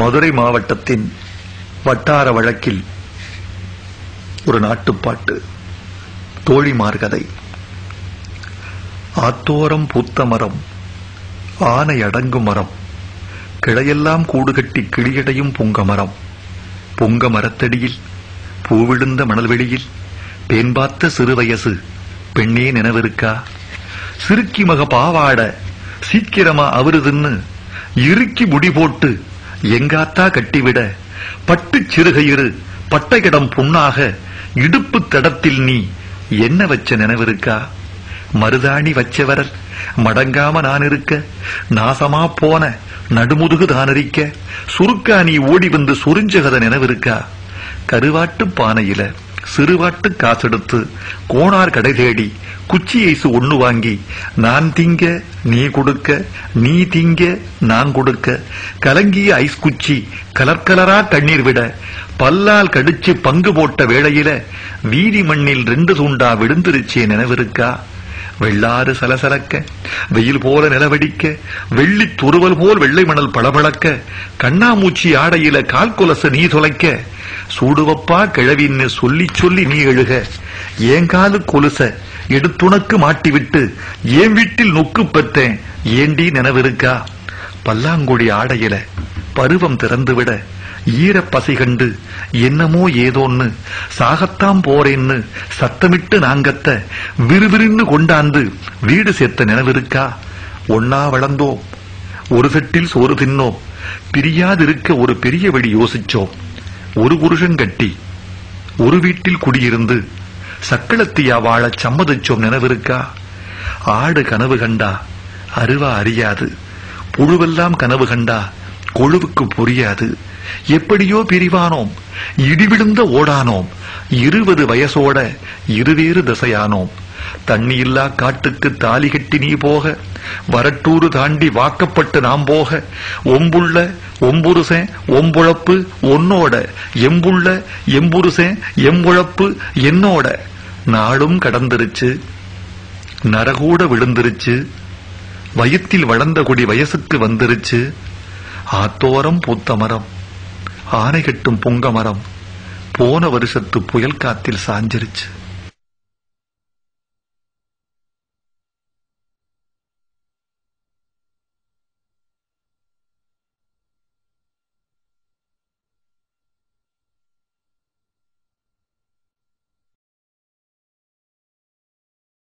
மதுரை மாவட்டத்தின் வட்டார வழக்கில் ஒரு நாட்டுப்பாட்டு. தோழிமார் கதை. ஆத்தோரம் பூத்த மரம், ஆனை அடங்கும் மரம், கிளையெல்லாம் கூடுகட்டி கிளியடையும் புங்க மரம். புங்க மரத்தடியில் பூவிழுந்த மணல்வெளியில் பேன்பார்த்த சிறுவயசு பெண்ணே நினைவிருக்கா? சிறுக்கி மக பாவாட சீக்கிரமா அவருதுன்னு இறுக்கி முடி போட்டு எங்காத்தா கட்டிவிட, பட்டு சிறுகயிறு பட்டையிடம் புண்ணாக இடுப்பு தடத்தில் நீ என்ன வச்ச நினைவிருக்கா? மருதாணி வச்சவரல் மடங்காம நான் இருக்க, நாசமா போன நடுமுதுகு தானரிக்க, சுருக்கா நீ ஓடி வந்து சுரிஞ்சகத நினைவிருக்கா? கருவாட்டு பானையில சிறுவாட்டு காசெடுத்து கோணார் கடை தேடி குச்சி ஐசு ஒண்ணு வாங்கி, நான் திங்க நீ கொடுக்க, நீ திங்க நான் கொடுக்க, கலங்கிய ஐஸ் குச்சி கலர்கலரா கண்ணீர் விட, பல்லால் கடிச்சு பங்கு போட்ட வேளையில வீதி மண்ணில் 2 துண்டா விழுந்துருச்சே நினைவிருக்கா? வெள்ளாறு சலசலக்க, வெயில் போல நிலவடிக்க, வெள்ளி துருவல் போல் வெள்ளை மணல் பளபளக்க, கண்ணாமூச்சி ஆடையில கால் கொலச நீ தொலைக்க, சூடுவப்பா கிழவின்னு சொல்லி சொல்லி நீ எழுக, ஏங்காலு கொலுச எடுத்துணக்கு மாட்டிவிட்டு ஏன் வீட்டில் நொக்கு பெற்றேன் ஏண்டி நினைவிருக்கா? பல்லாங்குடி ஆடையில பருவம் திறந்துவிட, ஈரப்பசை கண்டு என்னமோ ஏதோன்னு சாகத்தாம் போறேன்னு சத்தமிட்டு நாங்கத்த விறுவிறுன்னு கொண்டாந்து வீடு சேர்த்த நினைவிருக்கா? ஒன்னா வளர்ந்தோம், ஒரு செட்டில் சோறு தின்னோம், பிரியாதிருக்க ஒரு பெரிய வெடி யோசிச்சோம், ஒரு புருஷன் கட்டி ஒரு வீட்டில் குடியிருந்து சக்களத்தியா வாழ சம்மதிச்சோம் நினைவிருக்கா? ஆடு கனவு கண்டா அருவா அறியாது, புழுவெல்லாம் கனவு கண்டா கொழுவுக்கு புரியாது, எப்படியோ பிரிவானோம், இடிவிழுந்த ஓடானோம், 20 வயசோட இருவேறு திசையானோம், தண்ணி இல்லா காட்டுக்கு தாலி கட்டி நீ போக, வரட்டூரு தாண்டி வாக்கப்பட்டு நாம் போக, ஒம்புள்ள ஒம்புருசன் ஒம்புழப்பு ஒன்னோட, எம்புள்ள எம்புருசன் எம்புழப்பு என்னோட, நாளும் கடந்துருச்சு, நரகூட விழுந்துருச்சு, வயிற்றில் வளர்ந்த கொடி வயசுக்கு வந்துருச்சு, ஆத்தோரம் பூத்த மரம், ஆனை கட்டும் புங்க மரம் போன வருஷத்து புயல் காத்தில் சாஞ்சிருச்சு.